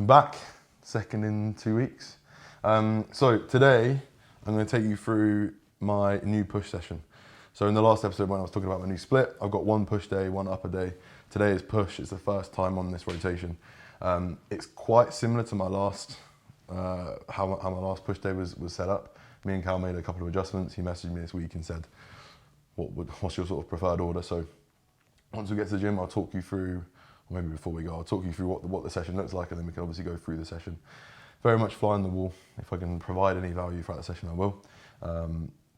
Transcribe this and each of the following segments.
Welcome back, second in 2 weeks. So today I'm going to take you through my new push session. So in the last episode when I was talking about my new split, I've got one push day, one upper day. Today is push, it's the first time on this rotation. It's quite similar to my last, how my last push day was set up. Me and Cal made a couple of adjustments. He messaged me this week and said, what's your sort of preferred order? So once we get to the gym, I'll talk you through, or maybe before we go, I'll talk you through what the session looks like, and then we can obviously go through the session. Very much fly on the wall. If I can provide any value throughout the session, I will.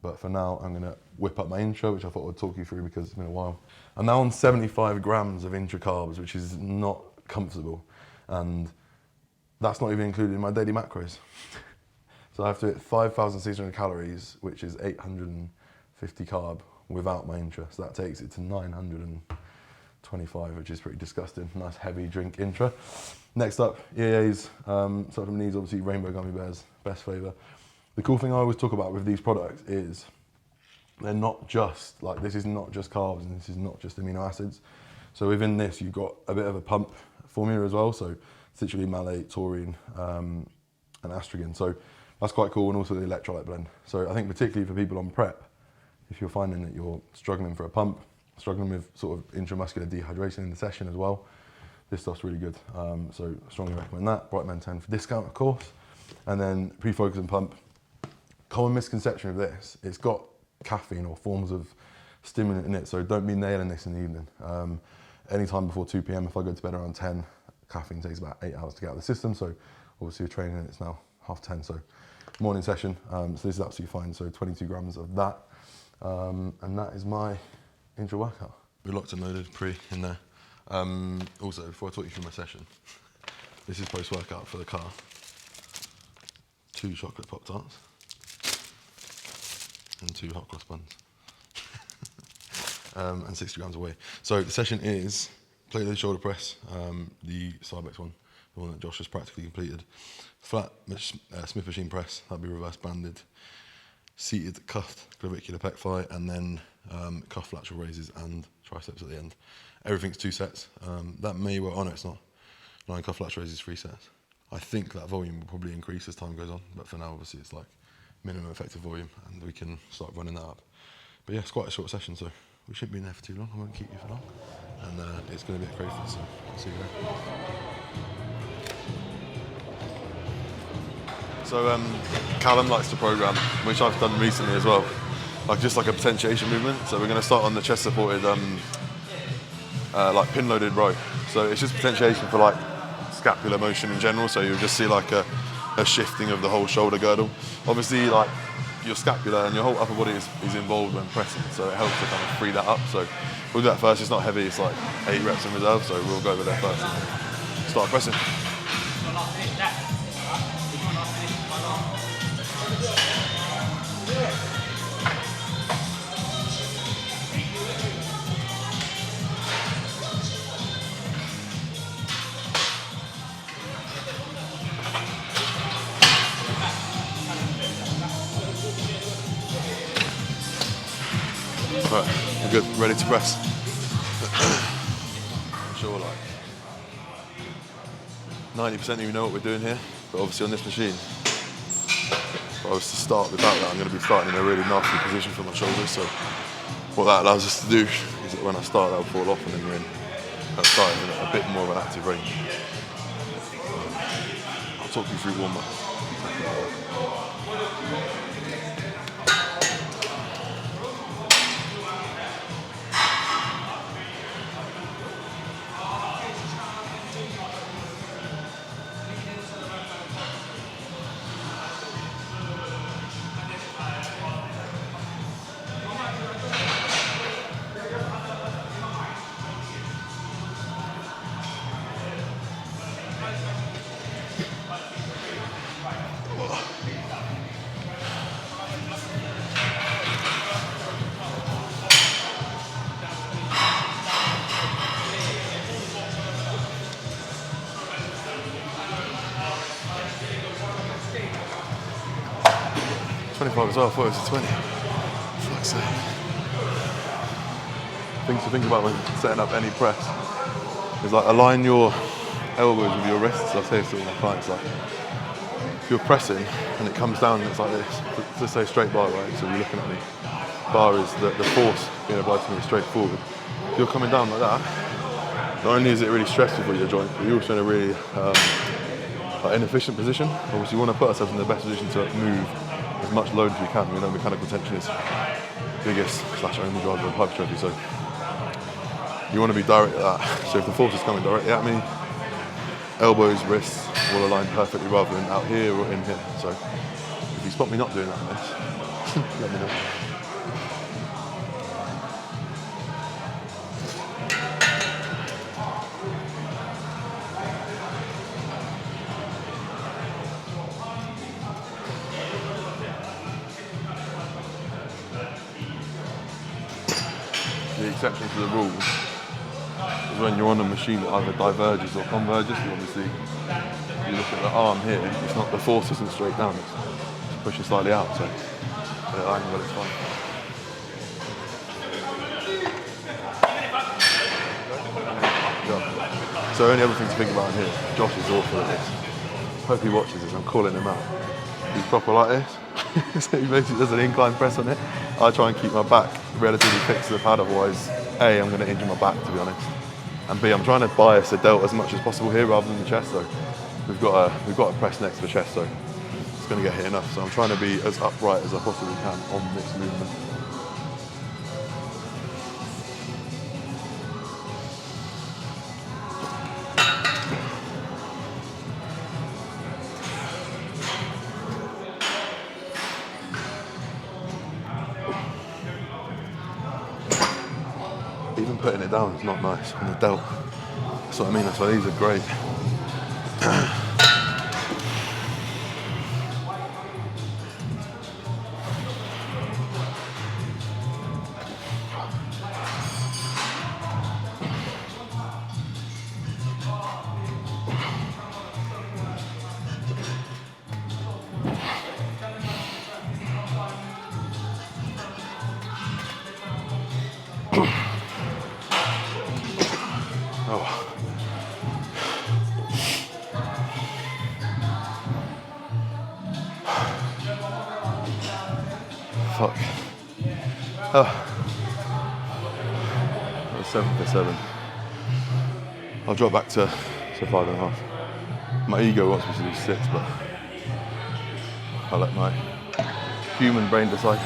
But for now, I'm gonna whip up my intro, which I thought I'd talk you through because it's been a while. I'm now on 75 grams of intra carbs, which is not comfortable. And that's not even included in my daily macros. So I have to hit 5,600 calories, which is 850 carb without my intra. So that takes it to 925, which is pretty disgusting. Nice heavy drink intra. Next up, EAAs, supplement needs, obviously rainbow gummy bears, best flavour. The cool thing I always talk about with these products is they're not just, like, this is not just carbs and this is not just amino acids. So within this, you've got a bit of a pump formula as well. So citrulline, malate, taurine, and estrogen. So that's quite cool, and also the electrolyte blend. So I think particularly for people on prep, if you're finding that you're struggling for a pump, struggling with sort of intramuscular dehydration in the session as well, this stuff's really good. So strongly recommend that. Brightman 10 for discount, of course. And then pre-focus and pump. Common misconception of this, it's got caffeine or forms of stimulant in it, so don't be nailing this in the evening. Anytime before 2 p.m, if I go to bed around 10, caffeine takes about 8 hours to get out of the system, so obviously you're training and it's now 9:30, so morning session, so this is absolutely fine, so 22 grams of that, and that is my intra workout. We're locked and loaded, pre in there. Also, before I talk you through my session, this is post-workout for the car. 2 chocolate Pop-Tarts and 2 hot cross buns. And 60 grams of whey. So the session is plate load shoulder press, the Cybex one, the one that Josh has practically completed. Flat Smith machine press, that'll be reverse banded. Seated cuffed clavicular pec fly, and then cuff lateral raises and triceps at the end. Everything's 2 sets. That may well, oh no, it's not. 9 cuff lateral raises, 3 sets. I think that volume will probably increase as time goes on, but for now, obviously, it's like minimum effective volume, and we can start running that up. But yeah, it's quite a short session, so we shouldn't be in there for too long. I won't keep you for long, and it's going to be a crazy, so I'll see you there. So Callum likes to program, which I've done recently as well, just like a potentiation movement. So we're going to start on the chest supported, like pin loaded row. So it's just potentiation for like scapular motion in general. So you'll just see like a shifting of the whole shoulder girdle. Obviously, like your scapula and your whole upper body is involved when pressing, so it helps to kind of free that up. So we'll do that first. It's not heavy, it's like 8 reps in reserve, so we'll go over there first and start pressing. Right, we're good, ready to press. I'm sure like 90% of you know what we're doing here, but obviously on this machine, if I was to start without that, I'm going to be starting in a really nasty position for my shoulders, so what that allows us to do is that when I start, that'll fall off, and then you're in, starting in a bit more of an active range. I'll talk you through warm-up. 25 as well, I thought it was a 20. Fuck's sake. Things to think about when setting up any press is like align your elbows with your wrists. I say this to all my clients, like, if you're pressing and it comes down and it's like this, let's say straight bar, right? So you're looking at me. Bar is the force being applied to me straight forward. If you're coming down like that, not only is it really stressful for your joint, but you're also in a really inefficient position. Obviously, you want to put ourselves in the best position to move as much load as we can. We know mechanical tension is biggest / only driver of hypertrophy, so you want to be direct at that. So if the force is coming directly at me, elbows, wrists will align perfectly rather than out here or in here. So if you spot me not doing that on this, let me know. The exception to the rule is when you're on a machine that either diverges or converges. So obviously, you look at the arm here, it's not, the force isn't straight down, it's pushing slightly out, so at an angle it's fine. Yeah. So only other thing to think about in here, Josh is awful at this. Hope he watches this, I'm calling him out. He's proper like this. So he basically does an incline press on it. I try and keep my back relatively fixed to the pad, otherwise A, I'm going to injure my back, to be honest, and B, I'm trying to bias the delt as much as possible here rather than the chest, so we've got a press next to the chest, so it's going to get hit enough, so I'm trying to be as upright as I possibly can on this movement. Even putting it down is not nice on the delt. That's what I mean, that's why these are great. Fuck. Oh. That was 7 for 7. I'll drop back to 5.5. My ego wants me to do 6, but I'll let my human brain decide.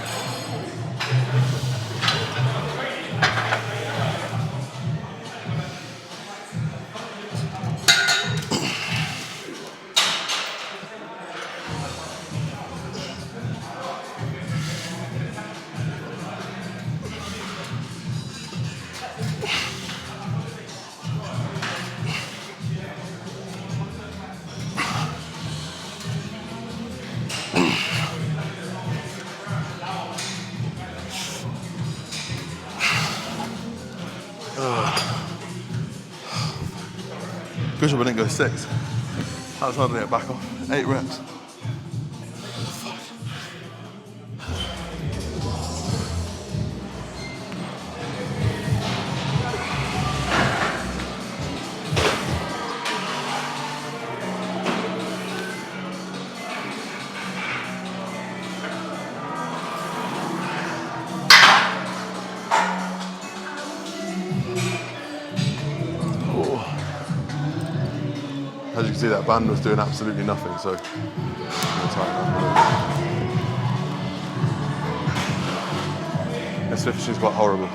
Good job I didn't go 6. That was hardly a back off. 8 reps. As you can see, that band was doing absolutely nothing, so I'm gonna tighten up a little. This finish is quite horrible.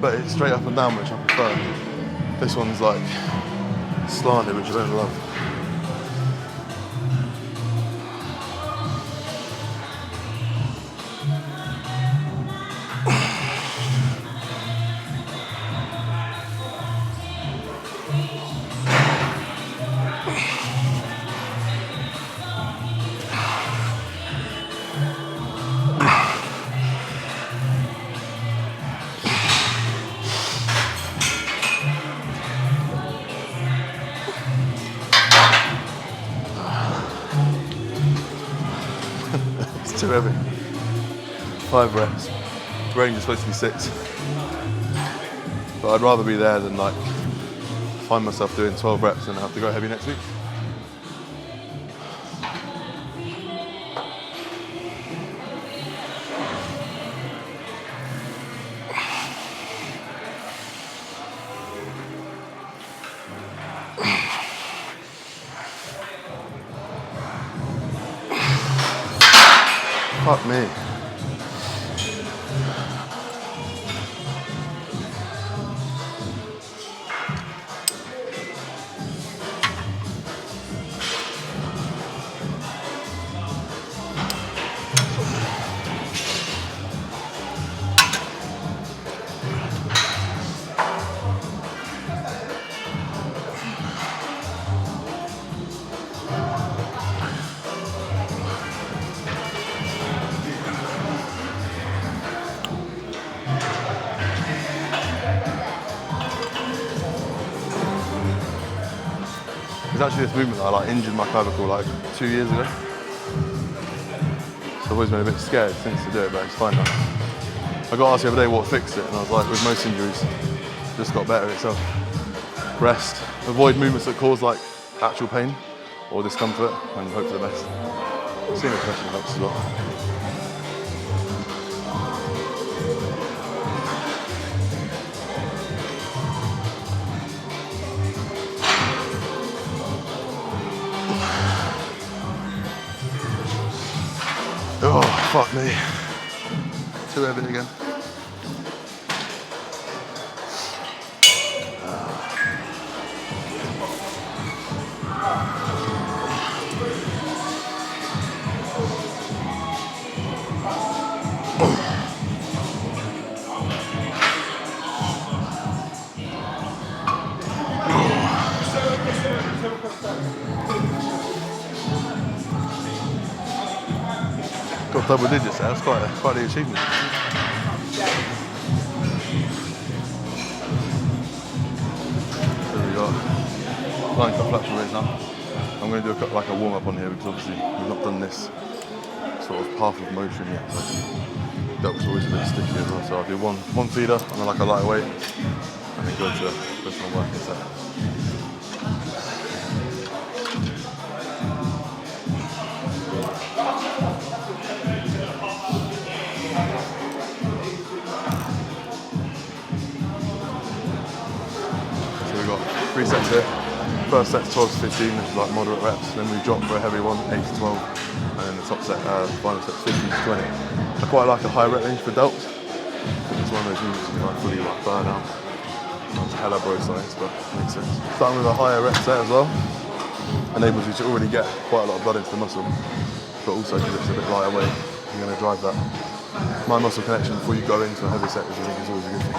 But it's straight up and down, which I prefer. This one's like slanted, which I don't love. Too heavy. 5 reps. Range is supposed to be 6. But I'd rather be there than like 5 find myself doing 12 reps and I have to go heavy next week. Fuck me. It's actually this movement that I like injured my clavicle like 2 years ago. So I've always been a bit scared since to do it, but it's fine now. I got asked the other day what fixed it, and I was like, with most injuries, it just got better itself. Rest, avoid movements that cause like actual pain or discomfort, and hope for the best. Seeing the question helps as well. Oh, fuck me. Too heavy again. Got double digits there, that's quite the achievement. There we go. Line cut flexion raise now. I'm going to do like a warm up on here because obviously we've not done this sort of path of motion yet. So delts always a bit sticky as well. So I'll do one feeder and then like a lighter weight and then go to my working set. So we've got 3 sets here. First set's 12 to 15, which is like moderate reps. Then we drop for a heavy one, 8 to 12. And then the top set, final set's 15 to 20. I quite like a high rep range for delts. It's one of those movements you can fully burn out. It's hella bro science, but it makes sense. Starting with a higher rep set as well enables you to already get quite a lot of blood into the muscle, but also because it's a bit lighter weight, you're going to drive that mind-muscle connection before you go into a heavy set, which I think is always a good thing.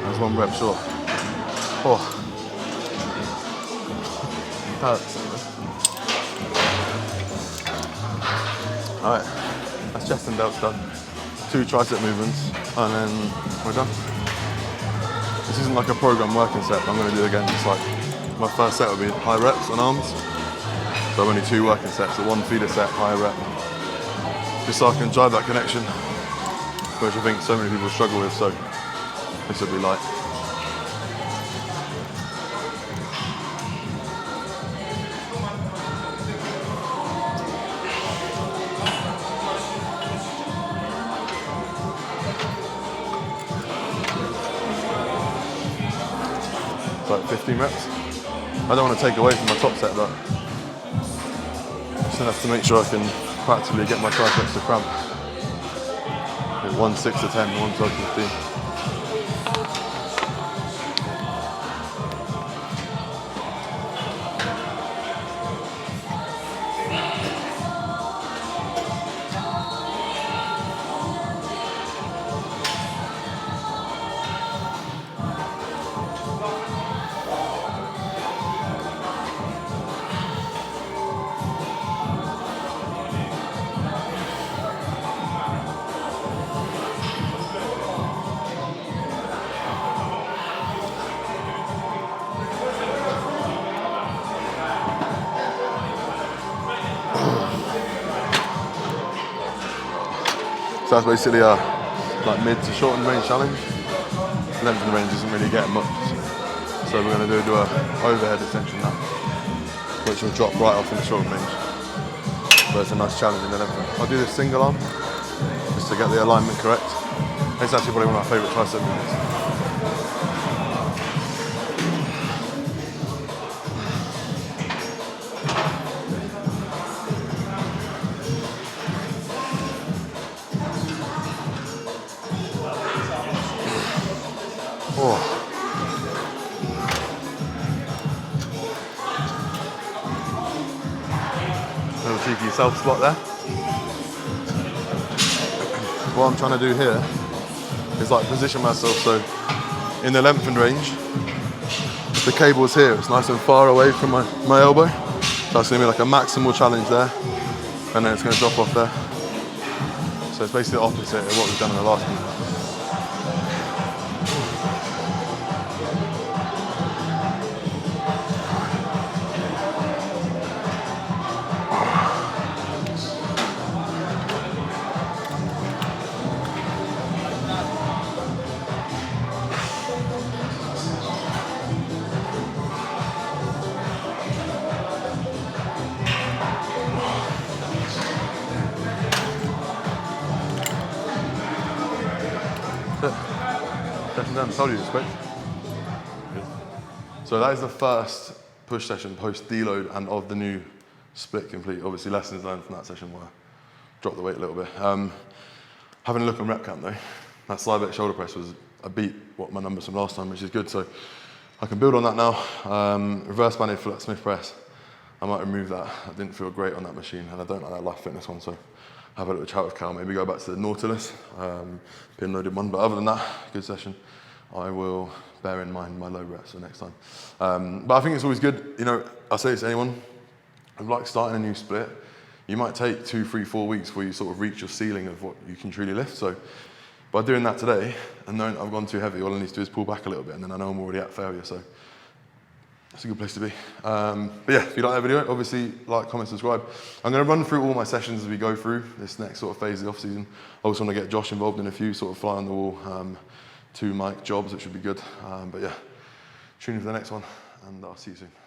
There's 1 rep short. Oh. Alright, that's chest and delts done. 2 tricep movements, and then we're done. This isn't like a program working set, I'm going to do again just like my first set would be high reps on arms. So only 2 working sets, so 1 feeder set, high rep. Just so I can drive that connection, which I think so many people struggle with, so this will be light. like 15 reps. I don't want to take away from my top set, but just enough to make sure I can practically get my triceps to cramp. 1 6 to 10, 1 12 to 15. So that's basically a like mid to shortened range challenge. Length and range isn't really getting much. So we're going to do a overhead extension now, which will drop right off in the shortened range. But it's a nice challenge in the length. I'll do this single arm, just to get the alignment correct. It's actually probably one of my favourite tricep movements. Oh. Little cheeky self spot there. What I'm trying to do here is like position myself so in the lengthened range, the cable's here, it's nice and far away from my elbow. So that's going to be like a maximal challenge there, and then it's going to drop off there. So it's basically the opposite of what we've done in the last movement. Session done. I told you this quick. So that is the first push session post deload and of the new split complete. Obviously lessons learned from that session were drop the weight a little bit. Having a look on rep count though, that slide back shoulder press was I beat what my numbers from last time, which is good. So I can build on that now. Reverse banded flat Smith press. I might remove that. I didn't feel great on that machine, and I don't like that Life Fitness one. So have a little chat with Cal. Maybe go back to the Nautilus, pin loaded one. But other than that, good session. I will bear in mind my low reps for next time. But I think it's always good. You know, I say this to anyone. I'd like starting a new split. You might take 2, 3, 4 weeks before you sort of reach your ceiling of what you can truly lift. So by doing that today and knowing I've gone too heavy, all I need to do is pull back a little bit, and then I know I'm already at failure. So that's a good place to be. But yeah, if you like that video, obviously like, comment, subscribe. I'm going to run through all my sessions as we go through this next sort of phase of the off season. I also want to get Josh involved in a few sort of fly on the wall 2 mic jobs, which would be good. But yeah, tune in for the next one, and I'll see you soon.